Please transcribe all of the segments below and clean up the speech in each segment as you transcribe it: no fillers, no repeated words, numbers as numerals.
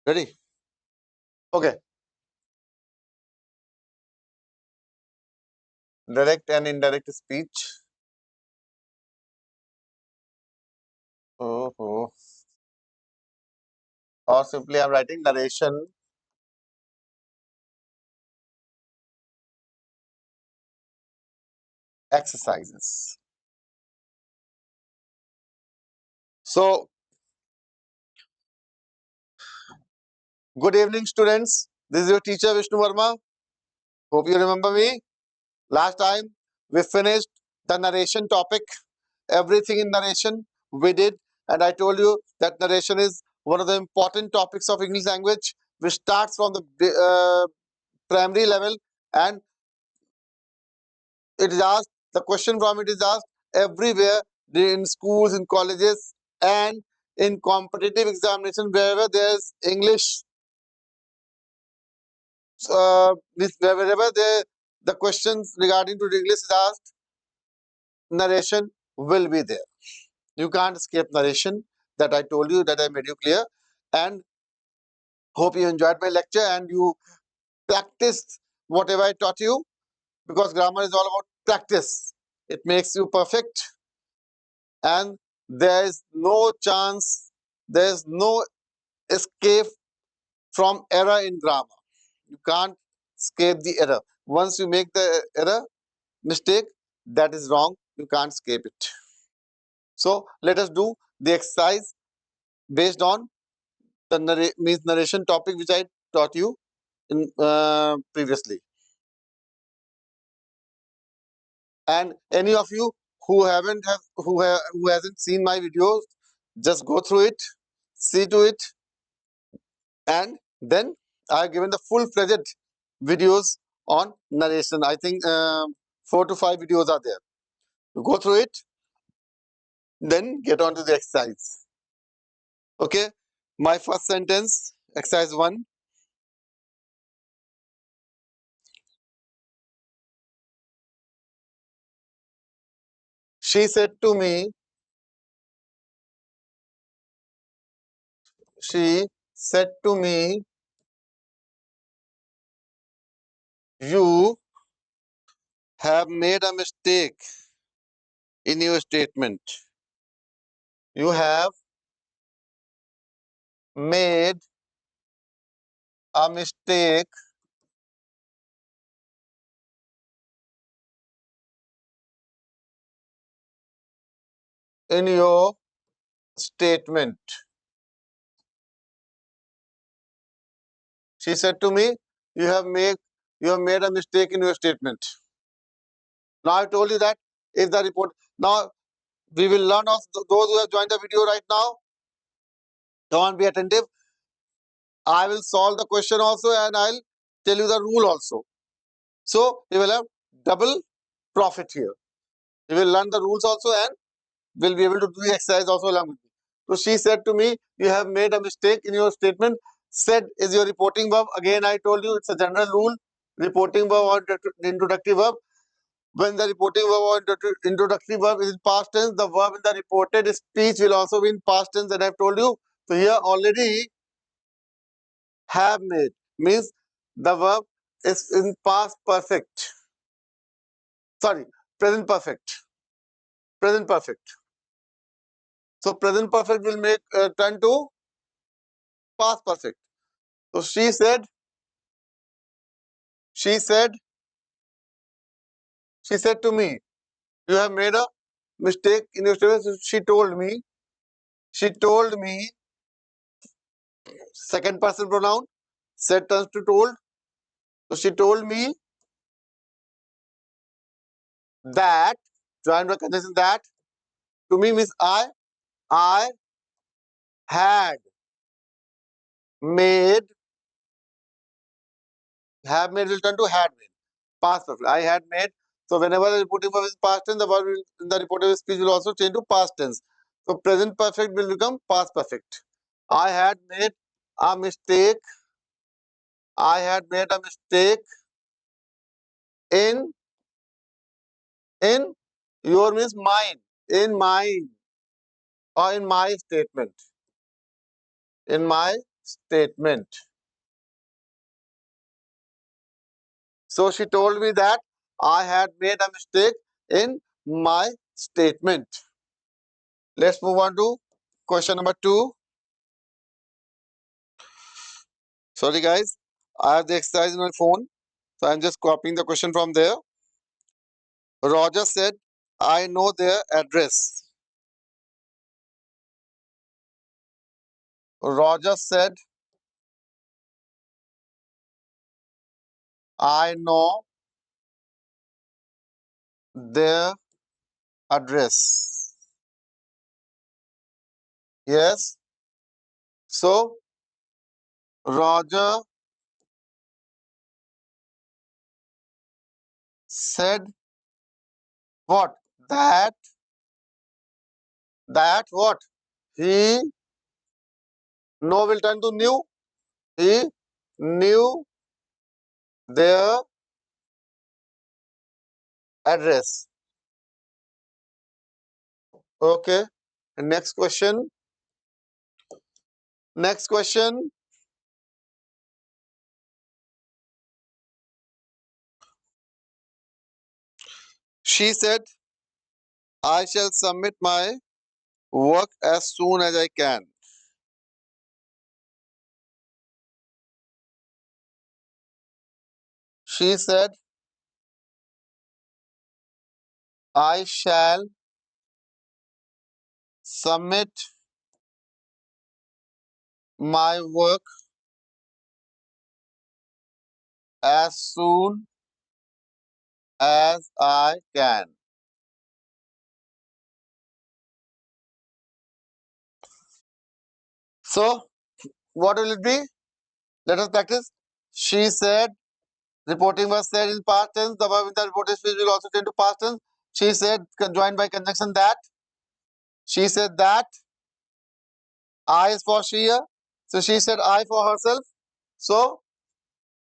Ready? Okay. Direct and indirect speech. Oh. Or simply I'm writing narration exercises. So, good evening, students. This is your teacher Vishnu Verma. Hope you remember me. Last time we finished the narration topic, everything in narration we did, and I told you that narration is one of the important topics of English language, which starts from the primary level, and it is asked, the question from it is asked everywhere in schools, in colleges, and in competitive examination wherever there is English. Wherever the questions regarding to English is asked, narration will be there. You can't escape narration. That I told you, that I made you clear. And hope you enjoyed my lecture and you practiced whatever I taught you, because grammar is all about practice. It makes you perfect, and there is no chance, there is no escape from error in grammar. You can't escape the error. Once you make the error, mistake, that is wrong. You can't escape it. So let us do the exercise based on the narration topic which I taught you in previously. And any of you who who hasn't seen my videos, just go through it, see to it, and then I have given the full-fledged videos on narration. I think 4 to 5 videos are there. You go through it, then get on to the exercise. Okay, my first sentence, exercise 1. She said to me, she said to me, you have made a mistake in your statement. You have made a mistake in your statement. She said to me, you have made a mistake in your statement. Now I told you that if the report, now we will learn of those who have joined the video right now. Don't be attentive. I will solve the question also and I'll tell you the rule also. So you will have double profit here. You will learn the rules also and will be able to do the exercise also along with me. So she said to me, you have made a mistake in your statement. Said is your reporting verb. Again, I told you it's a general rule. Reporting verb or introductory verb. When the reporting verb or introductory verb is in past tense, the verb in the reported speech will also be in past tense, and I've told you. So here already have made means the verb is in past perfect. Sorry, present perfect. Present perfect. So present perfect will make turn to past perfect. So she said, she said to me, you have made a mistake in your statement. So she told me, second person pronoun, said turns to told. So she told me that, join the conjunction that, to me means I had made, have made will turn to had made. Past perfect. I had made. So whenever the reporting verb is past tense, the verb in the reported speech will also change to past tense. So present perfect will become past perfect. I had made a mistake. I had made a mistake in in your means mine, in mine, or in my statement. In my statement. So she told me that I had made a mistake in my statement. Let's move on to question number 2. Sorry guys, I have the exercise in my phone, so I'm just copying the question from there. Roger said, I know their address. Roger said, I know their address. Yes. So Roger said what? That what? He no will turn to knew. He knew their address. Okay. Next question. Next question. She said, I shall submit my work as soon as I can. She said, I shall submit my work as soon as I can. So, what will it be? Let us practice. She said, reporting was said in past tense. The verb in the reported speech will also tend to past tense. She said, joined by conjunction that. She said that. I is for she here. So she said I for herself. So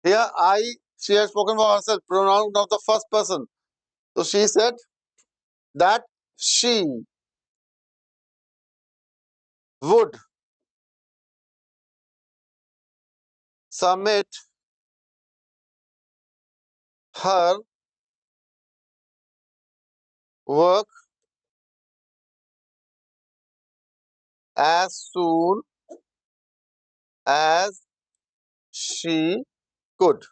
here I, she has spoken for herself, pronoun of the first person. So she said that she would submit her work as soon as she could.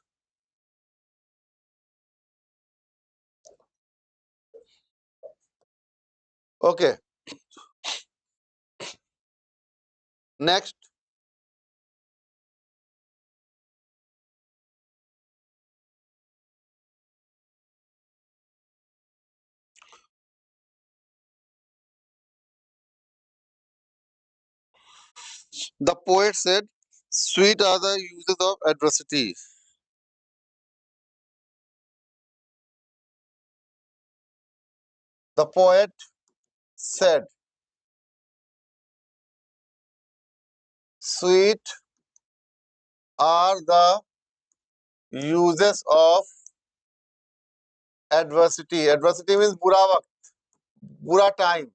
Okay. Next, the poet said, sweet are the uses of adversity. The poet said, sweet are the uses of adversity. Adversity means बुरा वक्त, बुरा time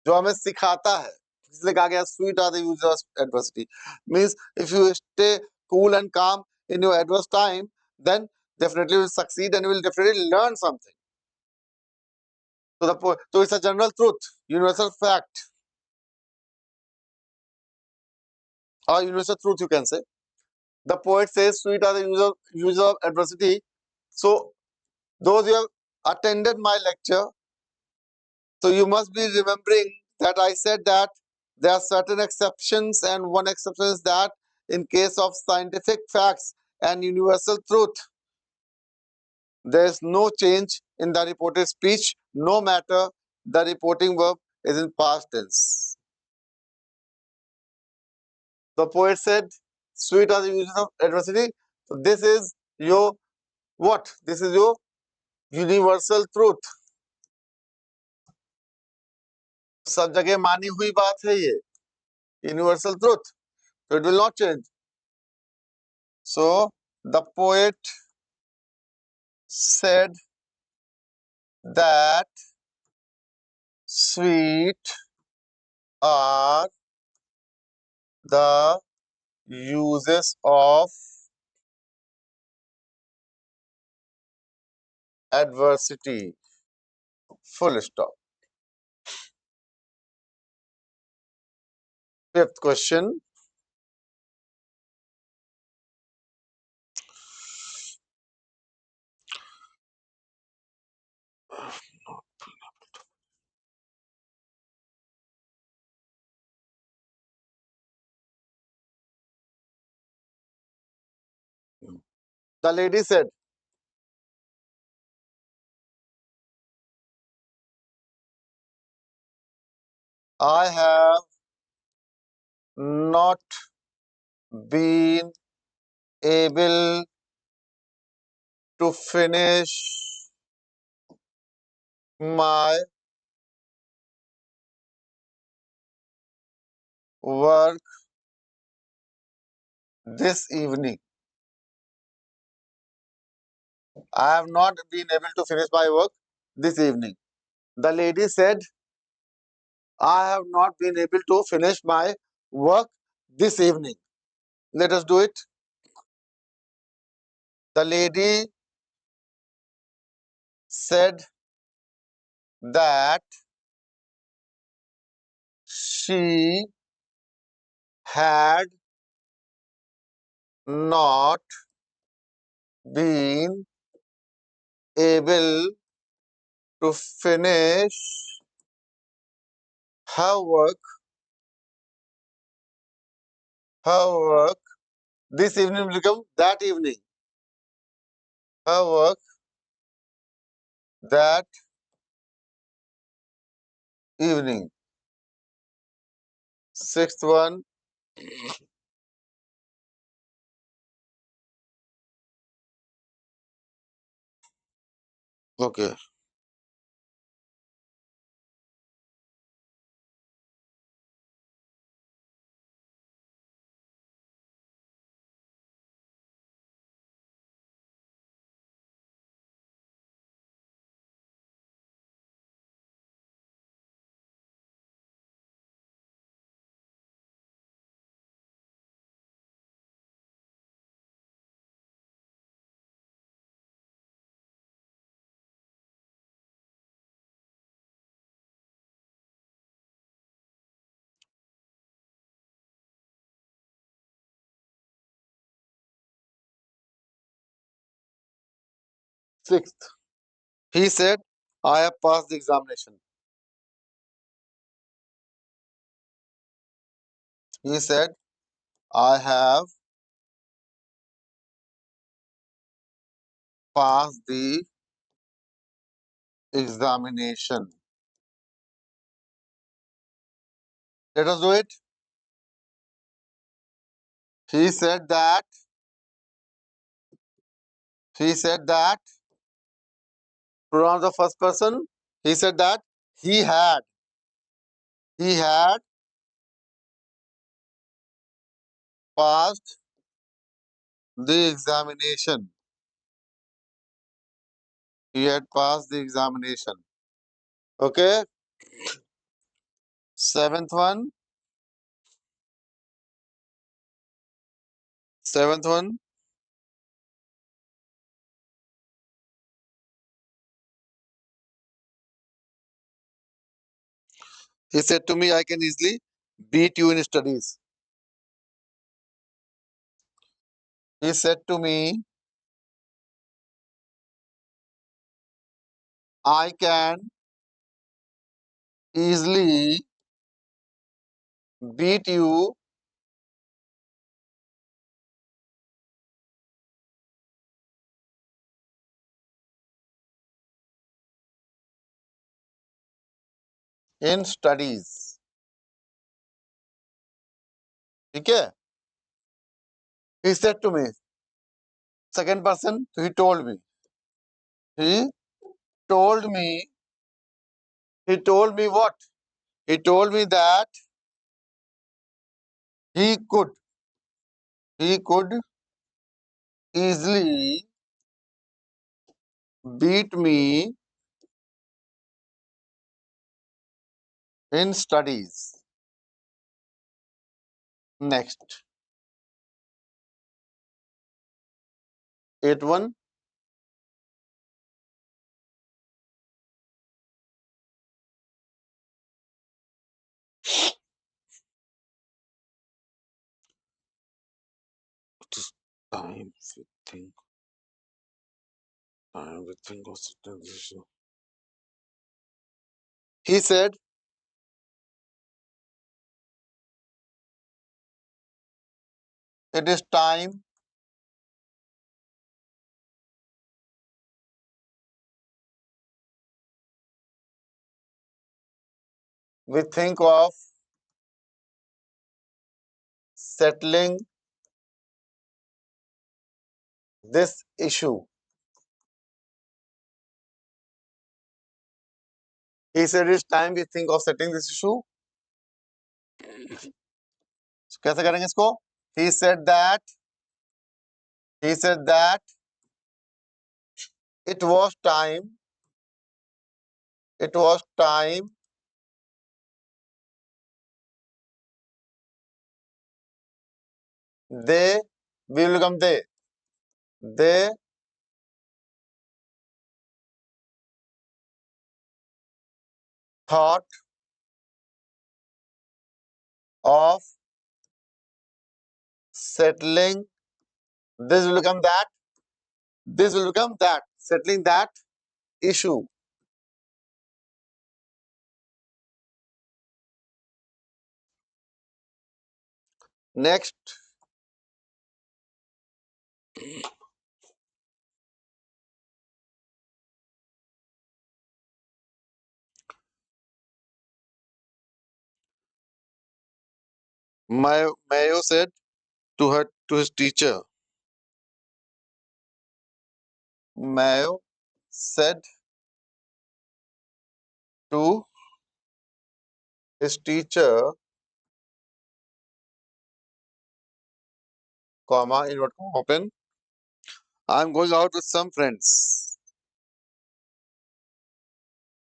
जो हमें सिखाता है, इसलिए कहा गया sweet are the uses of adversity. Means if you stay cool and calm in your adverse time, then definitely you will succeed and you will definitely learn something. So it's a general truth, universal fact, or universal truth you can say. The poet says sweet are the uses of adversity. So those who have attended my lecture, so you must be remembering that I said that there are certain exceptions, and one exception is that in case of scientific facts and universal truth, there is no change in the reported speech, no matter the reporting verb is in past tense. The poet said, sweet are the uses of adversity. So this is your what? This is your universal truth. सब जगह मानी हुई बात है ये, universal truth. So it will not change. So the poet said that sweet are the uses of adversity. Full stop. Fifth question. The lady said, I have not been able to finish my work this evening. I have not been able to finish my work this evening. The lady said, I have not been able to finish my work this evening. Let us do it. The lady said that she had not been able to finish her work, her work this evening will become that evening. Her work that evening. Sixth one. Okay. Sixth. He said, I have passed the examination. He said, I have passed the examination. Let us do it. He said that, he said that, pronoun the first person, he said that he had passed the examination. He had passed the examination. Okay. Seventh one. Seventh one. He said to me, I can easily beat you in studies. He said to me, I can easily beat you in studies. ठीक है? He said to me, second person, he told me. He told me, he told me what? He told me that he could, he could easily beat me in studies. Next. 81. This time we think. Time we think of certain issue. He said, it is time we think of settling this issue. He said, it's time we think of settling this issue. कैसे करेंगे इसको? He said that it was time they will become they thought of settling this will become that settling that issue. Next, Mayo said to his teacher. Mayo said to his teacher, comma, in what open, I'm going out with some friends.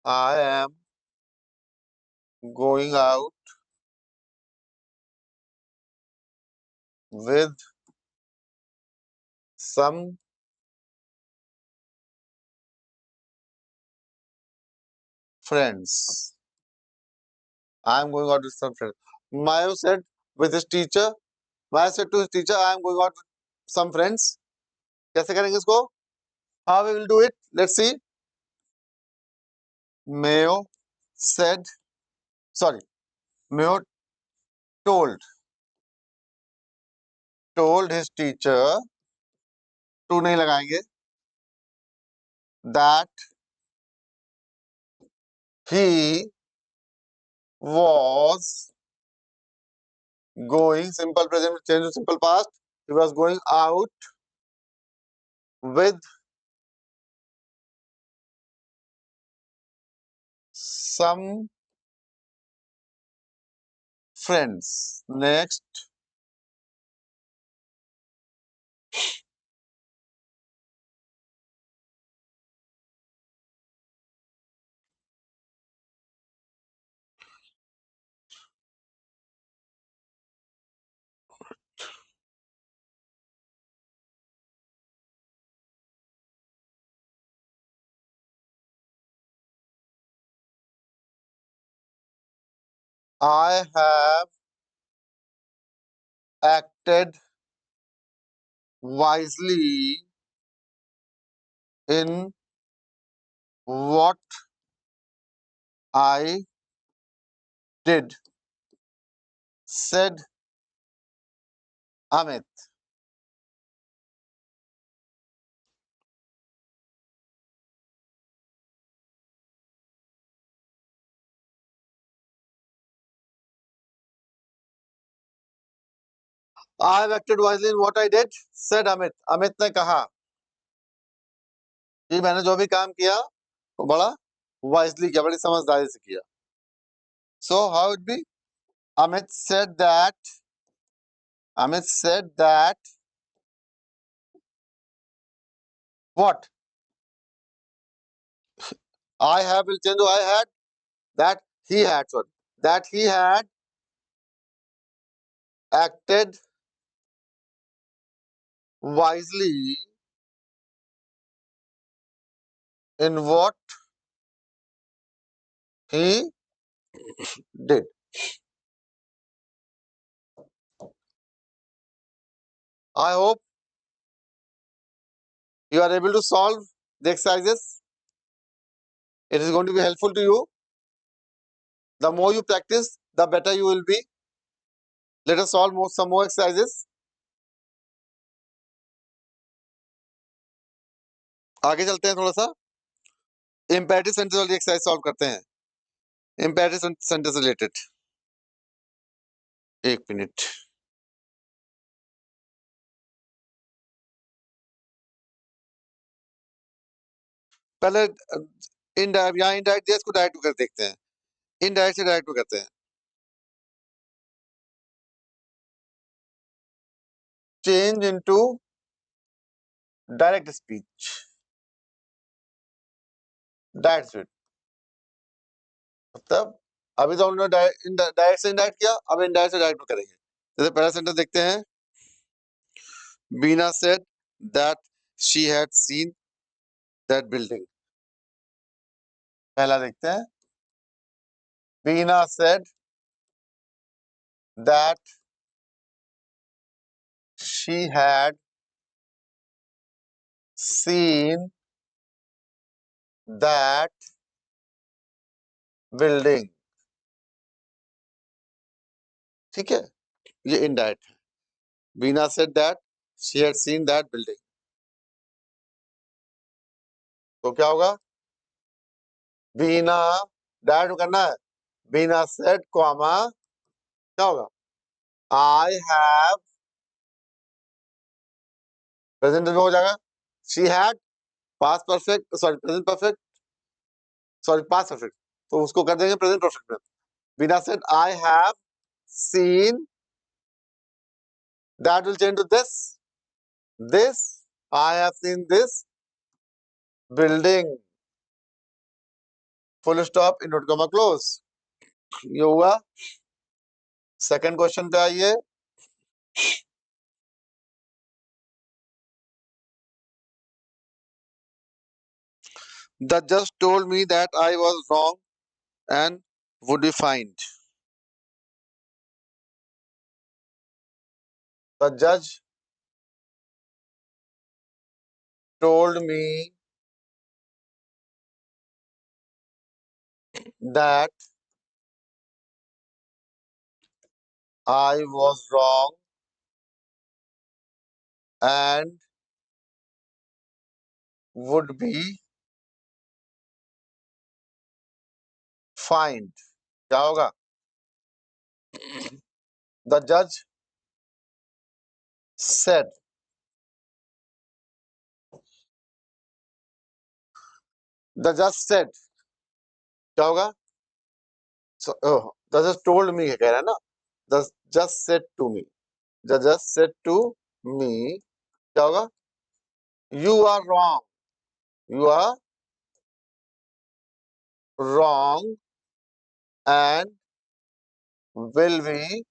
I am going out with some friends. I'm going out with some friends. Mayo said with his teacher. Mayo said to his teacher, I'm going out with some friends. कैसे करेंगे इसको? How we will do it? Let's see. Mayo said, sorry, Mayo told his teacher, to नहीं लगाएंगे, that he was going, simple present change to simple past, he was going out with some friends. Next, I have acted wisely in what I did, said Amit. I have acted wisely in what I did, said Amit. Amit ने कहा कि मैंने जो भी काम किया वो बड़ा वाइजली किया, बड़ी समझदारी से किया. So how it be? Amit said that what? I have will change to I had, that he had, sorry, that he had acted wisely in what he did. I hope you are able to solve the exercises. It is going to be helpful to you. The more you practice, the better you will be. Let us solve some more exercises. आगे चलते हैं थोड़ा सा imperative sentence वाली exercise solve करते हैं. Imperative sentence related. एक minute. पहले इनडायरेक्ट, यहाँ इनडायरेक्ट दिया, इसको डायरेक्ट कर देखते हैं. इनडायरेक्ट से डायरेक्ट करते हैं. Change into direct speech. That's it. मतलब अभी तो हमने डायरेक्ट से इनडायरेक्ट किया, अब इनडायरेक्ट से डायरेक्ट करेंगे. जैसे पहला सेंटेंस देखते हैं. Beena said that she had seen that building. पहला देखते हैं. Beena said that she had seen that building. ठीक है, ये इनडायरेक्ट है. बीना said that she had seen that building. तो क्या होगा? बीना डायरेक्ट करना है. बीना said कॉमा क्या होगा? I have प्रेजेंट में हो जाएगा. she had past perfect, sorry present perfect, sorry past perfect, तो उसको कर देंगे प्रेजेंट परफेक्ट में. बीना said I have seen, that will change to this. This, I have seen this building. Full stop, invert comma close. ये हुआ. Second question पे आइए. The judge told me that I was wrong and would be fined. The judge told me that I was wrong and would be fined. क्या होगा? The judge said. The judge said. क्या होगा? So, oh, the judge told me कह रहा है ना. The judge said to me. The judge said to me. क्या होगा? You are wrong. You are wrong and will be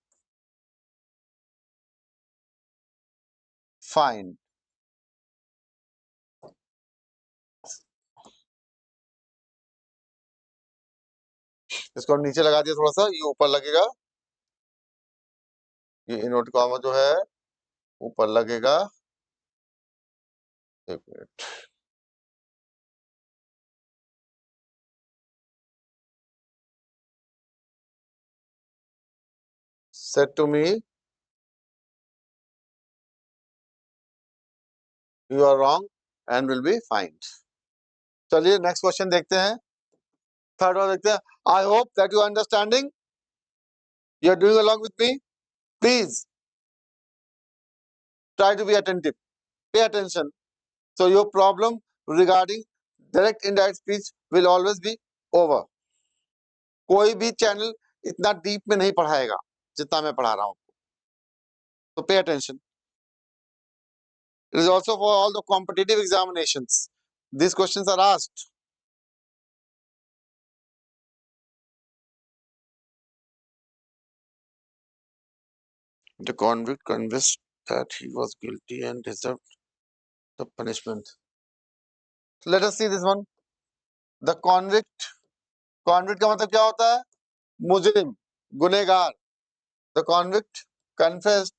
fined. इसको नीचे लगा दिया थोड़ा सा, ये ऊपर लगेगा. ये इनवर्ट कॉमा जो है ऊपर लगेगा. एक minute. Said to me you are wrong and will be fined. चलिए नेक्स्ट क्वेश्चन देखते हैं. थर्ड वाला देखते हैं. I hope that you are understanding, you are doing along with me. Please try to be attentive, pay attention. So your problem regarding direct indirect speech will always be over. कोई भी channel इतना deep में नहीं पढ़ाएगा जितना मैं पढ़ा रहा हूँ. So pay attention. It is also for all the competitive examinations. These questions are asked. The convict confessed that he was guilty and deserved the punishment. So let us see this one. The convict, convict का मतलब क्या होता है? मुजरिम, गुनेगार। The convict confessed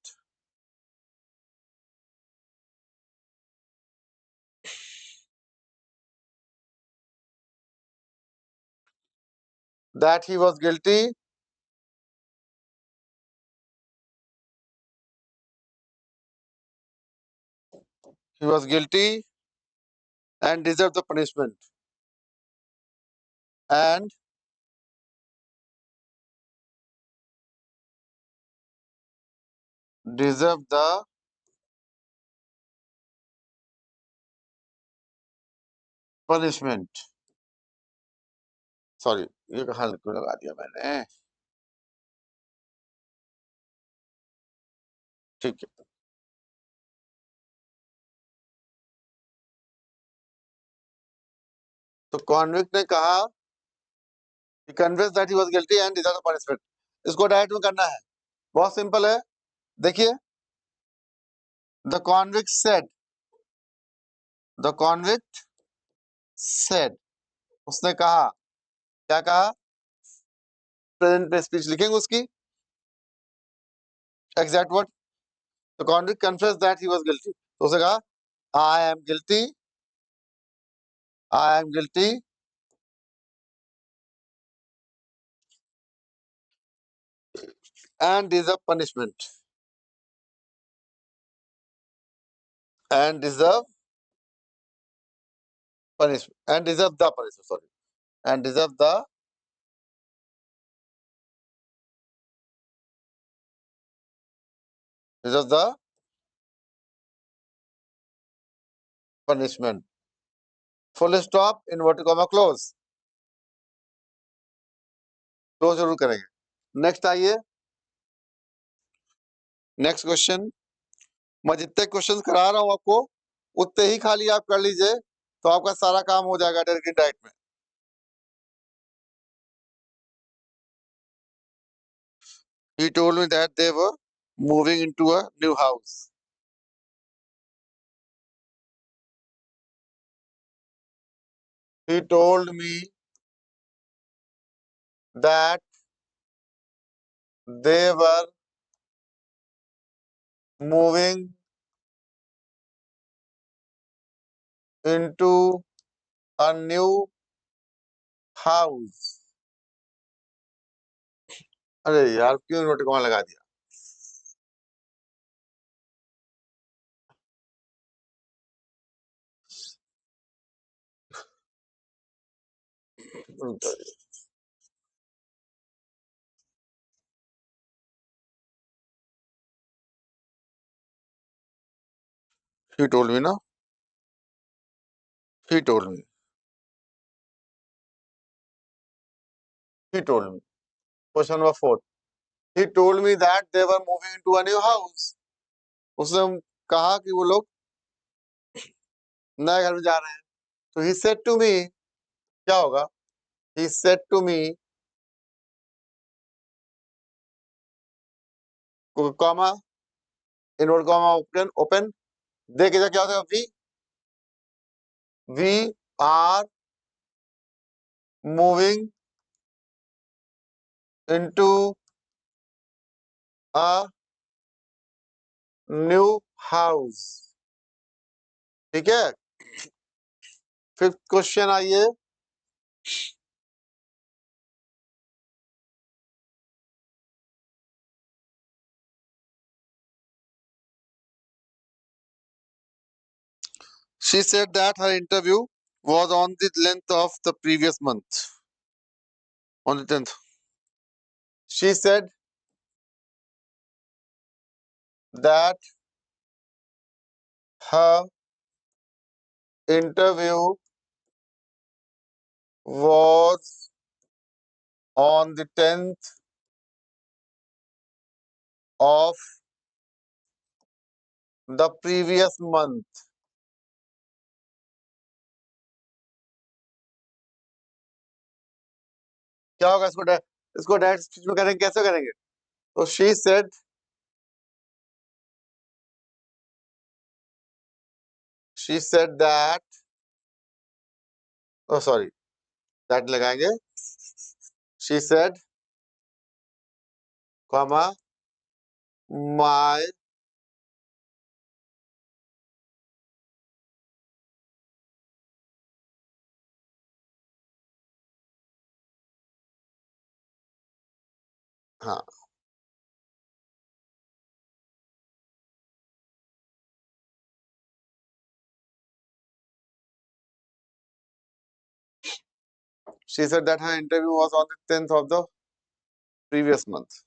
that he was guilty he was guilty and deserved the punishment and deserved the punishment. Sorry, ये कहाँ क्यों लगा दिया मैंने? ठीक है, तो कॉन्विक्ट ने कहा he confessed that he was guilty and deserved the punishment. इसको डायरेक्ट में करना है, बहुत सिंपल है। देखिए, the convict said, the convict said, उसने कहा, क्या कहा? प्रेजेंट में स्पीच लिखेंगे उसकी exact word. The convict confessed that he was guilty, तो उसने कहा I am guilty, I am guilty and deserve punishment and deserve punishment and deserve the punishment, sorry, and deserve the punishment, full stop, inverted comma, close जरूर करेंगे। Next आइए, next question. मैं जितने question करा रहा हूं आपको उतने ही खाली आप कर लीजिए, तो आपका सारा काम हो जाएगा डायरेक्ट डाइट में। He told me that they were moving into a new house. He told me that they were moving into a new house. अरे यार, क्यों इन्वर्टेड कॉमा लगा दिया? He told me, no? He told me. He told me. Question number 4. He told me that they were moving into a new house. उसने कहा कि वो लोग नए घर में जा रहे हैं। तो he said to me, क्या होगा? He said to me, comma, invert comma open, देख इधर क्या होता है? We are moving into a new house. ठीक है, फिफ्थ क्वेश्चन आइए। She said that her interview was on the length of the previous month, on the 10th. She said that her interview was on the 10th of the previous month. क्या होगा इसको? इसको direct speech में करेंगे, कैसे करेंगे? तो she said that, oh sorry, that लगाएंगे. She said, comma, my हाँ. She said that her interview was on the 10th of the previous month.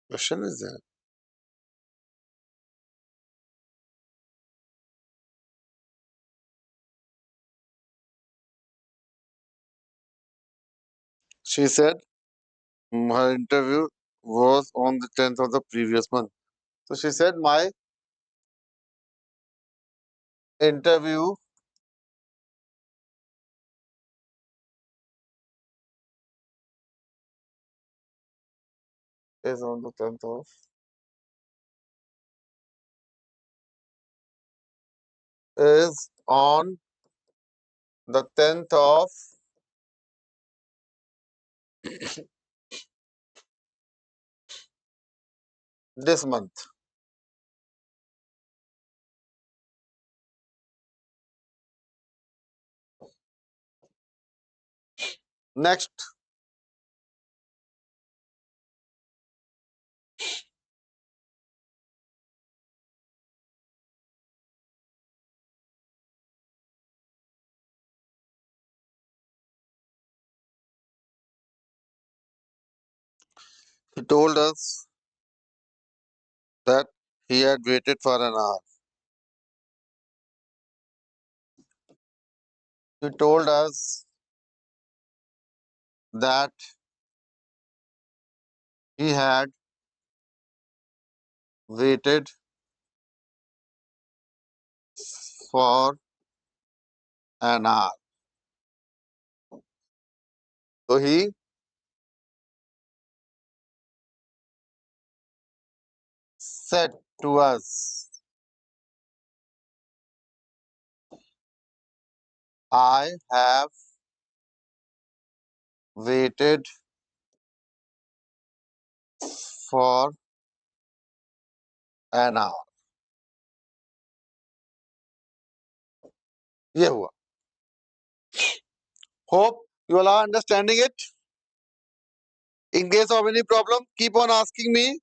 Question is there. She said her interview was on the 10th of the previous month. So she said my interview is on the 10th of is on the 10th of this month. Next, he told us that he had waited for an hour. He told us that he had waited for an hour. So he said to us, I have waited for an hour. ये हुआ. Hope you all are understanding it. In case of any problem, keep on asking me.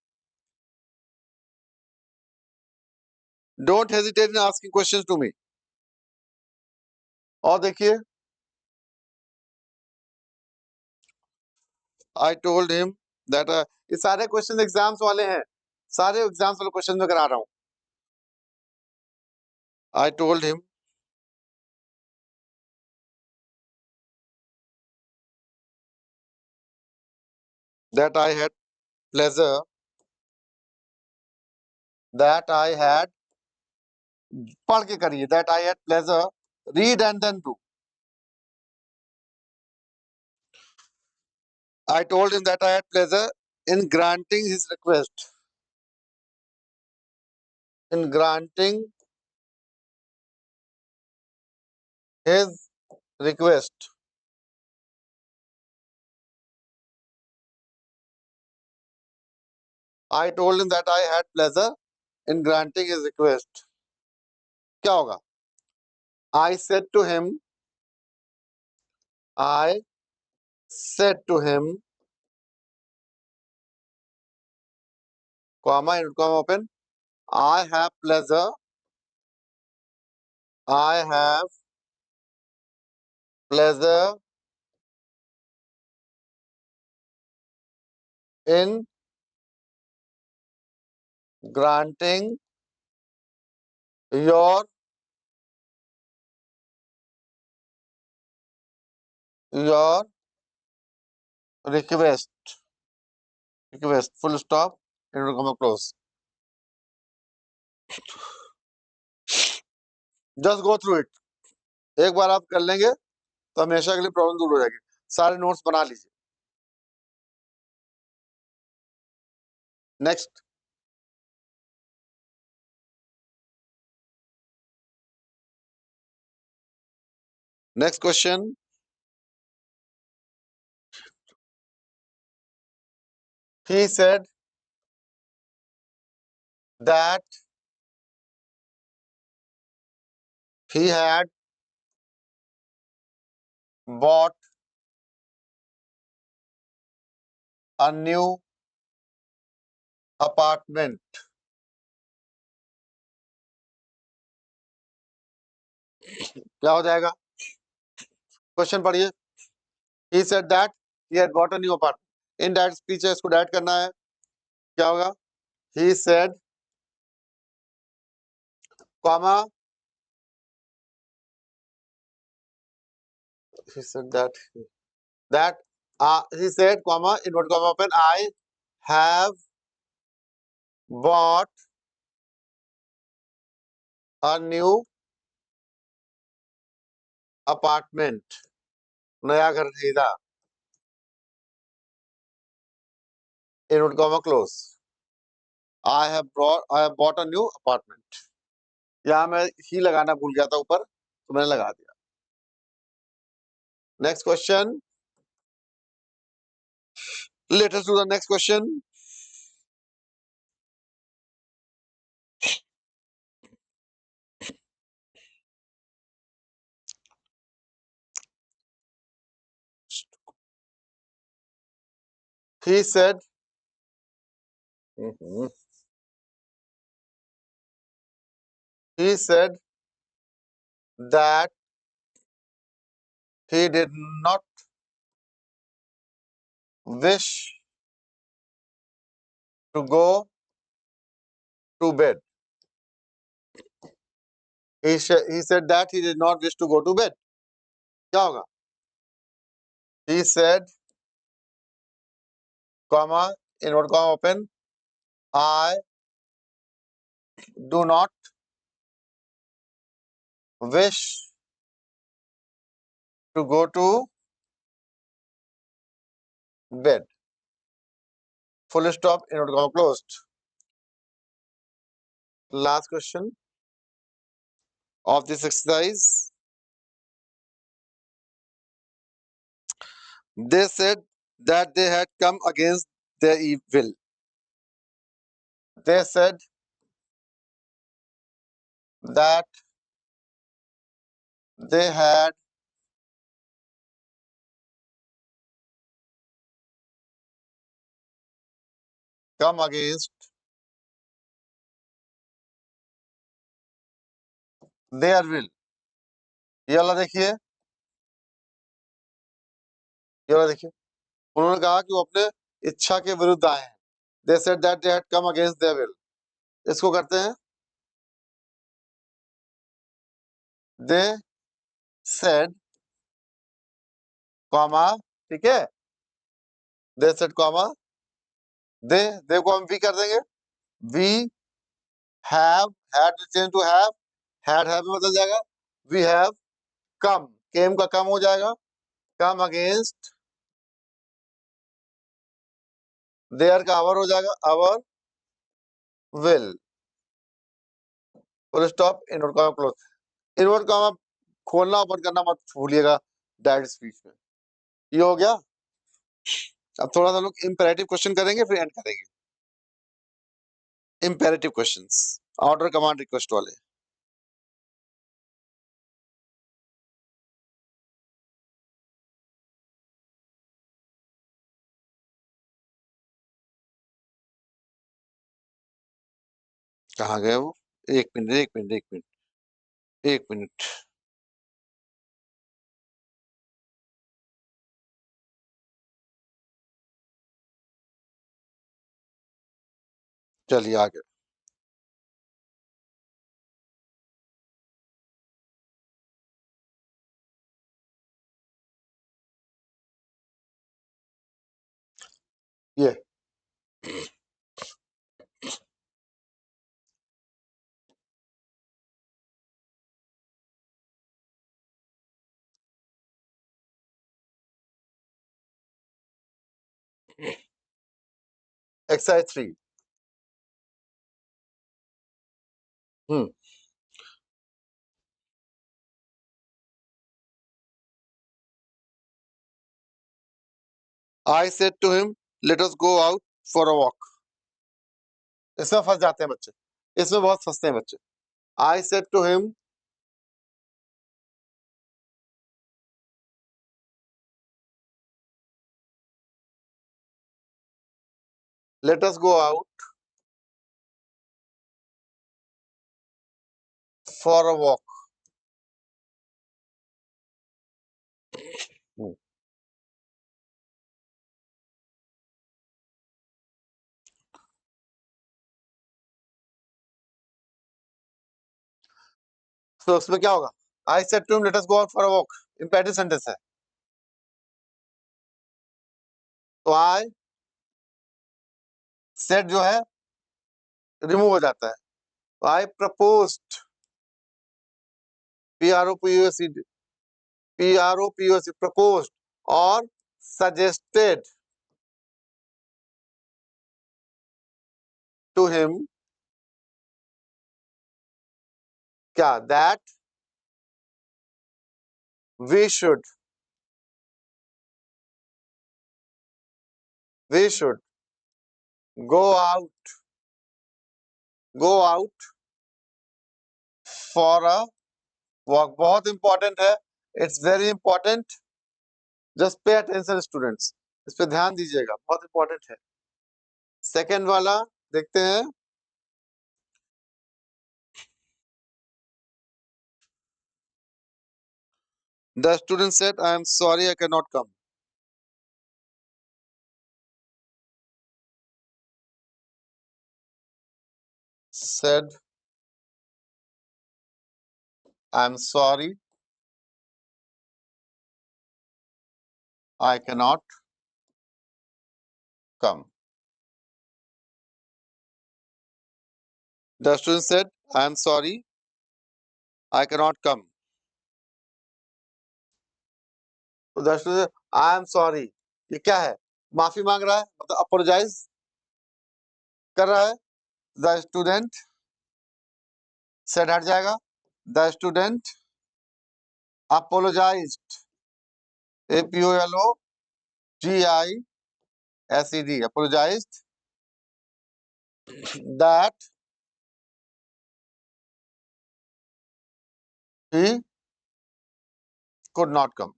Don't hesitate in asking questions to me. और देखिए, I told him that ये सारे question exams वाले हैं, सारे exams वाले क्वेश्चन में करा रहा हूँ. I told him that I had pleasure, that I had पढ़ के करिए, that I had pleasure, read and then do. I told him that I had pleasure in granting his request. In granting his request. I told him that I had pleasure in granting his request. क्या होगा? I said to him, I said to him, comma, inverted comma open, I have pleasure, I have pleasure in granting your request. Request. Full stop. Inverted comma close. Just go through it, एक बार आप कर लेंगे तो हमेशा के लिए problem दूर हो जाएगी। सारे नोट्स बना लीजिए। Next next question, he said that he had bought a new apartment. क्या हो जाएगा? क्वेश्चन पढ़िए। he said that he had bought a new apartment. In that speech है, इसको डायरेक्ट करना है। क्या होगा? he said comma, he said that he said comma, inward comma open, I have bought a new apartment. नया घर खरीदा। inward comma close, I have bought a new apartment. यहाँ मैं ही लगाना भूल गया था ऊपर, तो मैंने लगा दिया। Next question, let us do the next question. he said he said that he did not wish to go to bed. He said that he did not wish to go to bed. क्या होगा? He said, comma, inward comma open, I do not wish to go to bed. Full stop, inward comma closed. Last question of this exercise. They said that they had come against their will. They said that they had come against their will. ये वाला देखिए, ये वाला देखिए। उन्होंने कहा कि वो अपने इच्छा के विरुद्ध आए हैं। They said that they had come against their will. इसको करते हैं, they said, कॉमा, ठीक है, they said, कॉमा, they को हम भी कर देंगे, we have, had change to have में बदल जाएगा, we have come, came का कम हो जाएगा, come against, there का our हो जाएगा, our will, full stop, inward comma close. Invert comma खोलना ओपन करना मत भूलिएगा डायरेक्ट स्पीच में। ये हो गया। अब थोड़ा सा लोग इंपेरेटिव क्वेश्चन करेंगे, फिर एंड करेंगे। Imperative questions, order command request वाले। कहाँ गए वो? एक मिनट, एक मिनट, एक मिनट, एक मिनट। चलिए आगे। ये Exercise 3. I said to him, let us go out for a walk. इसमें फंस जाते हैं बच्चे, इसमें बहुत फंसते हैं बच्चे. I said to him, let us go out for a walk. तो उसमें क्या होगा? I said to him, let us go out for a walk. Imperative sentence है. तो I said जो है रिमूव हो जाता है. I proposed, P-R-O-P-O-S-E-D, P-R-O-P-O-S-E, proposed और suggested to him क्या? That we should go out for a walk. बहुत इंपॉर्टेंट है. It's very important. Just pay attention students. इस पे ध्यान दीजिएगा, बहुत इंपॉर्टेंट है. सेकेंड वाला देखते हैं. The student said, I am sorry, I cannot come. Said, I am sorry, I cannot come. The student said, I am sorry, I cannot come. तो the student said, I am sorry. ये क्या है? माफी मांग रहा है, मतलब apologise कर रहा है. The student said हट जाएगा. The student apologized, A-P-O-L-O-G-I-S-E-D, apologized that he could not come.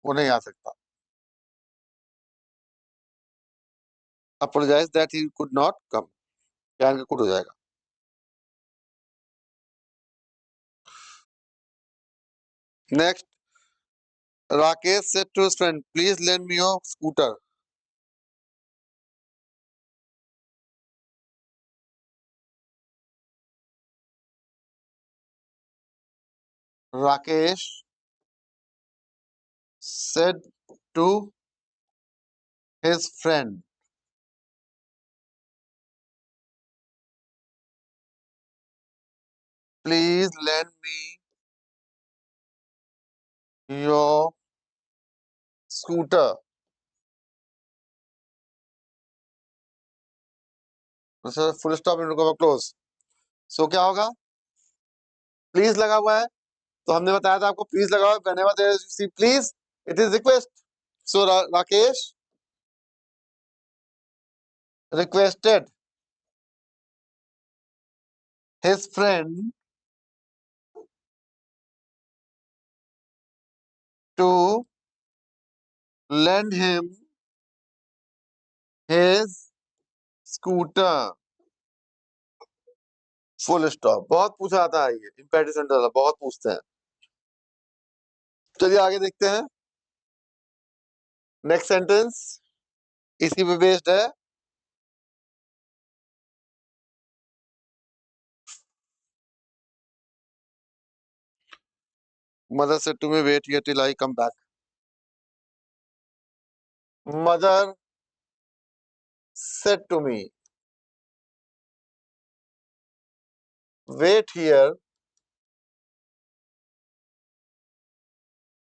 वो नहीं आ सकता. Apologize that he could not come. Can का कुड हो जाएगा. Next, Rakesh said to his friend, please lend me your scooter. Rakesh said to his friend, please lend me your scooter. Full stop close. So क्या होगा? Please लगा हुआ है, तो हमने बताया था आपको प्लीज लगा हुआ है. whenever there is see please, it is request. So Rakesh requested his friend to lend him his scooter. Full stop. बहुत पूछा आता है ये इंपेरेटिव सेंटेंस वाला, बहुत पूछते हैं. चलिए आगे देखते हैं. नेक्स्ट सेंटेंस इसी पे बेस्ड है. Mother said to me wait here till I come back. Mother said to me wait here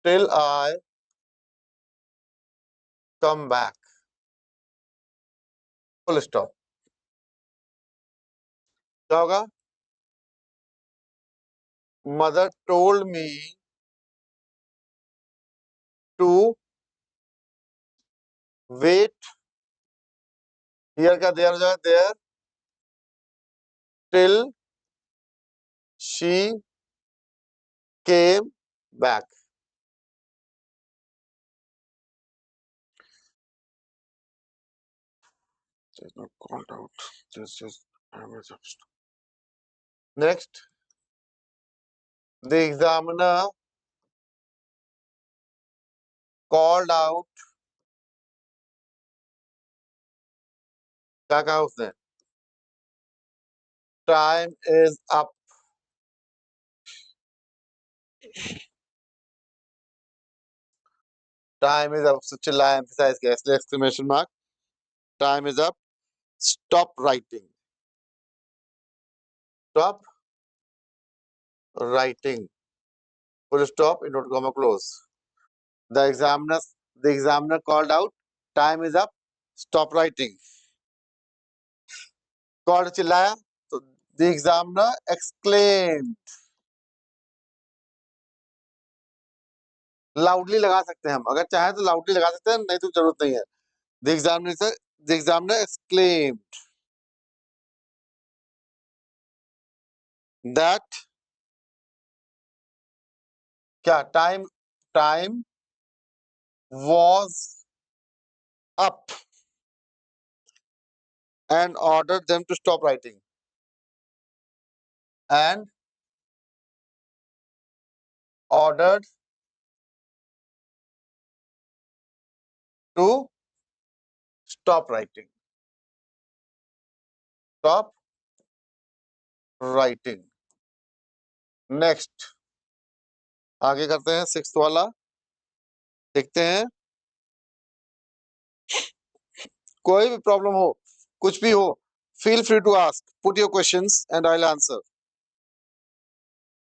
till I come back. Full stop. क्या होगा? Mother told me to wait. Here का there हो जाएगा there till she came back. It is not called out. This is next. The examiner called out. क्या कहा उसने? Time is up. Time is up. So चिल्लाया, emphasize किया, इसलिए exclamation mark. Time is up. Stop writing. Stop writing. Full stop. Inverted comma close. The examiner called out. Time is up. Stop writing. Called चिल्लाया. So the examiner exclaimed. Loudly लगा सकते हैं हम, अगर चाहे तो loudly लगा सकते हैं, नहीं तो जरूरत नहीं है. The examiner exclaimed that क्या time was up and ordered them to stop writing and ordered to stop writing. Stop writing. Next आगे करते हैं, सिक्स्थ वाला देखते हैं. कोई भी प्रॉब्लम हो, कुछ भी हो, feel free to ask, put your questions and I will answer.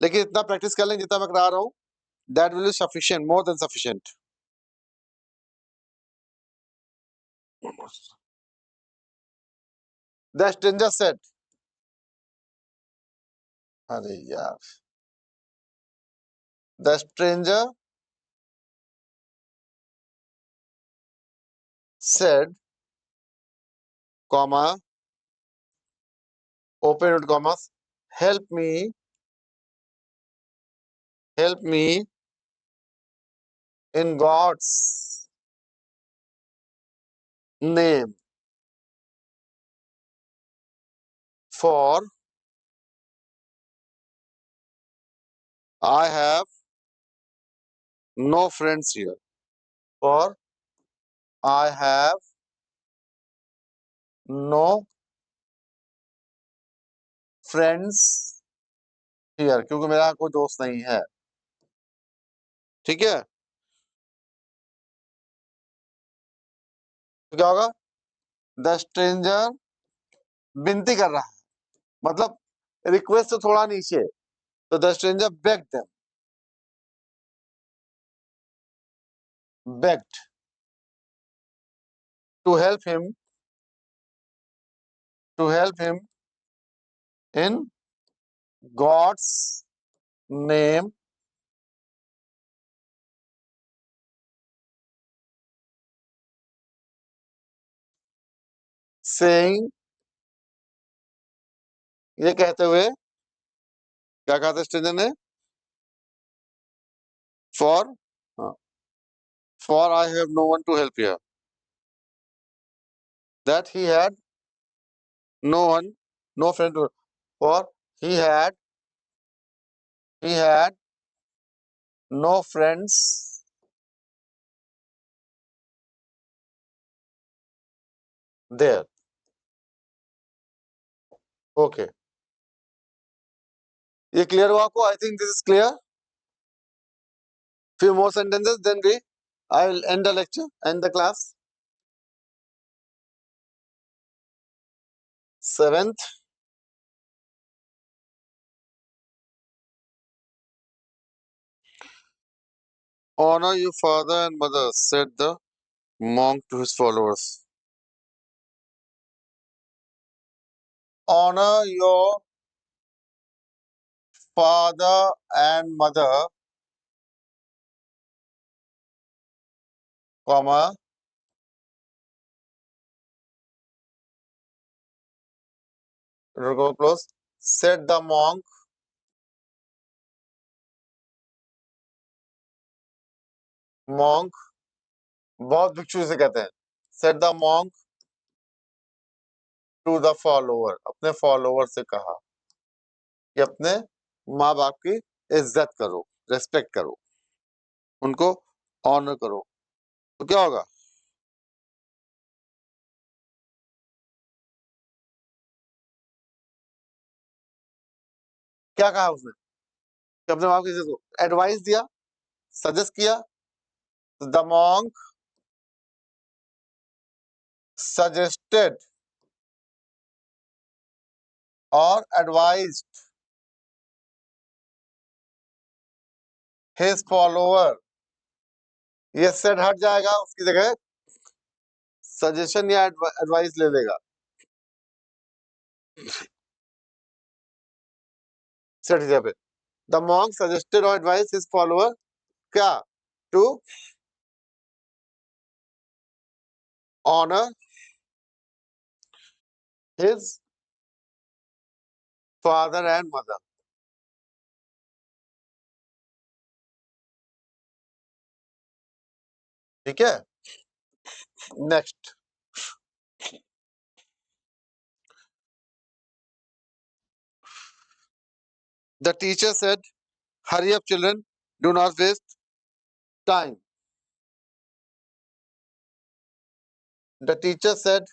लेकिन इतना प्रैक्टिस कर लें जितना मैं करा रहा हूं, that will be sufficient, more than sufficient. The stranger said. अरे यार. The stranger said, comma, open it commas, help me in God's name, for I have no friends here. For I have no friends here. क्योंकि मेरा कोई दोस्त नहीं है. ठीक है. तो क्या होगा? द स्ट्रेंजर विनती कर रहा है, मतलब रिक्वेस्ट तो थोड़ा नीचे. तो the stranger begged to help him in God's name, saying, ये कहते हुए क्या कहा था स्ट्रेंजर ने? For I have no one to help here. That he had no one, no friend to, for he had no friends there. Okay. ये clear हुआ आपको? I think this is clear. Few more sentences, then I will end the lecture, end the class. Seventh, Honor your father and mother, said the monk to his followers. Honor your father and mother, comma, close, said the monk. Monk बहुत भिक्षु से कहते हैं. Said the monk to the follower. अपने follower से कहा कि अपने माँ बाप की इज्जत करो, रेस्पेक्ट करो, उनको ऑनर करो. तो क्या होगा? क्या कहा उसने कि अपने माँ बाप की इज्जत करो? एडवाइस दिया, सजेस्ट किया. द मॉन्क सजेस्टेड और एडवाइज्ड हिज फॉलोअर. ये सेड हट जाएगा, उसकी जगह सजेशन या एडवाइस ले लेगा. सेट जगह पे द मॉन्क सजेस्टेड और एडवाइस हिज फॉलोअर क्या? To honour his father and mother. ठीक है. Next, the teacher said, hurry up children, do not waste time. The teacher said,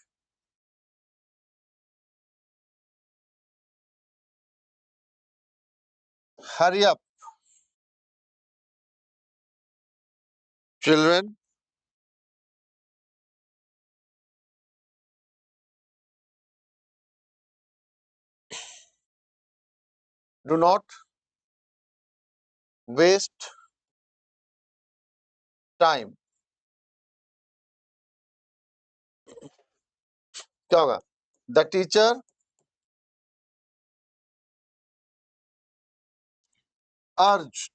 hurry up children, do not waste time. क्या होगा? The teacher अर्ज,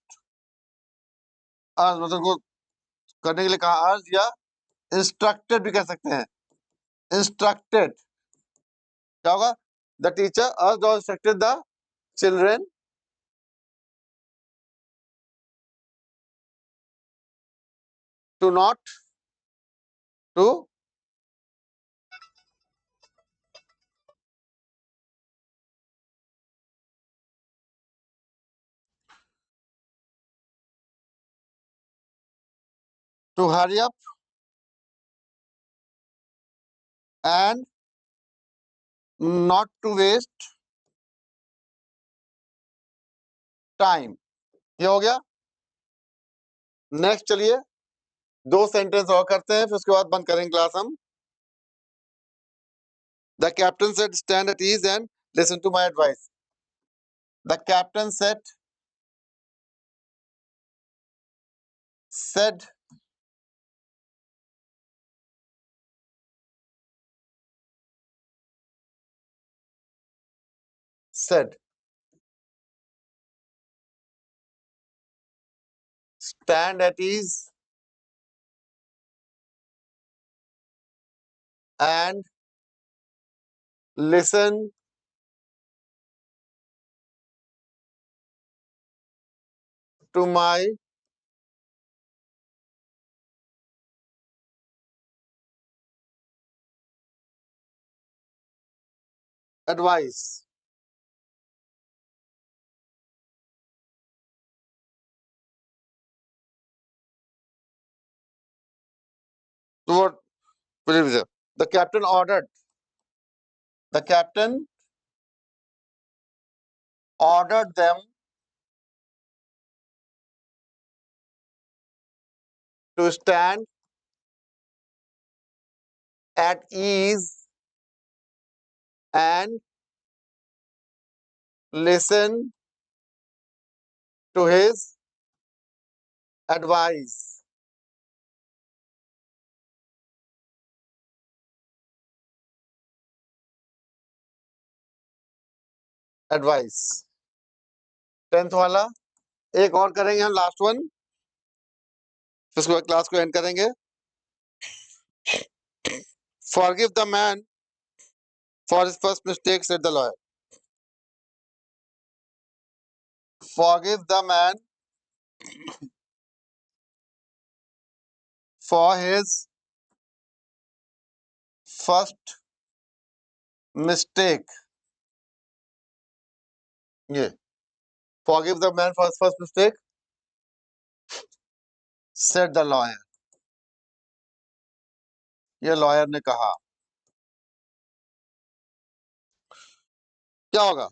अर्ज मतलब को करने के लिए कहा, अर्ज या इंस्ट्रक्टेड भी कह सकते हैं. इंस्ट्रक्टेड क्या होगा? द टीचर अर्ज और instructed the children to not to to hurry up and not to waste time. ये हो गया. नेक्स्ट चलिए, दो सेंटेंस और करते हैं, फिर उसके बाद बंद करेंगे क्लास हम. The captain said, stand at ease and listen to my advice. The captain said said, stand at ease and listen to my advice. So what will be there? The captain ordered. The captain ordered them to stand at ease and listen to his advise, advice. 10th वाला एक और करेंगे हम, last one, फिर उसके बाद class को and करेंगे. Forgive the man for his first mistake, said the lawyer. Forgive the man for his first mistake. ये forgive the man for his first mistake, said the lawyer. ये lawyer ने कहा. क्या होगा?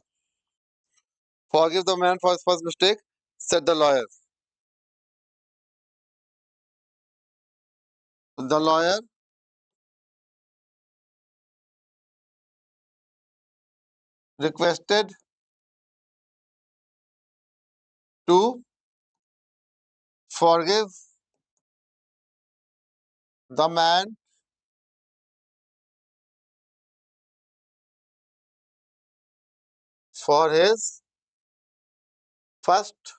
Forgive the man for his first mistake, said the lawyer. The lawyer requested to forgive the man for his first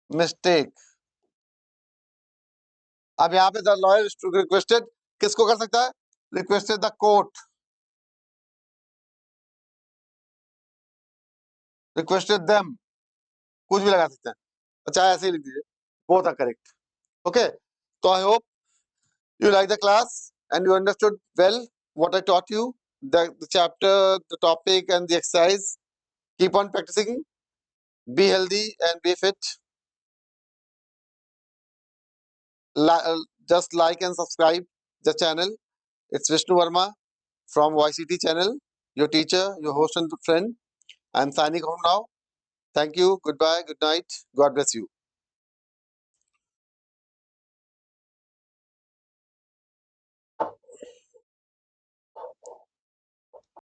mistake. अब यहाँ पे the lawyer requested किसको कर सकता है? Requested the court, requested them, कुछ भी लगा सकते हैं, अच्छा ऐसे ही लिख दीजिए, बोथ आर करेक्ट. ओके, तो I hope you like the class and you understood well what I taught you, the chapter, the topic and the exercise. Keep on practicing, be healthy and be fit. Just like and subscribe the channel. It's Vishnu Verma from YCT channel, your teacher, your host and friend. I'm signing home now. Thank you, goodbye, good night, God bless you.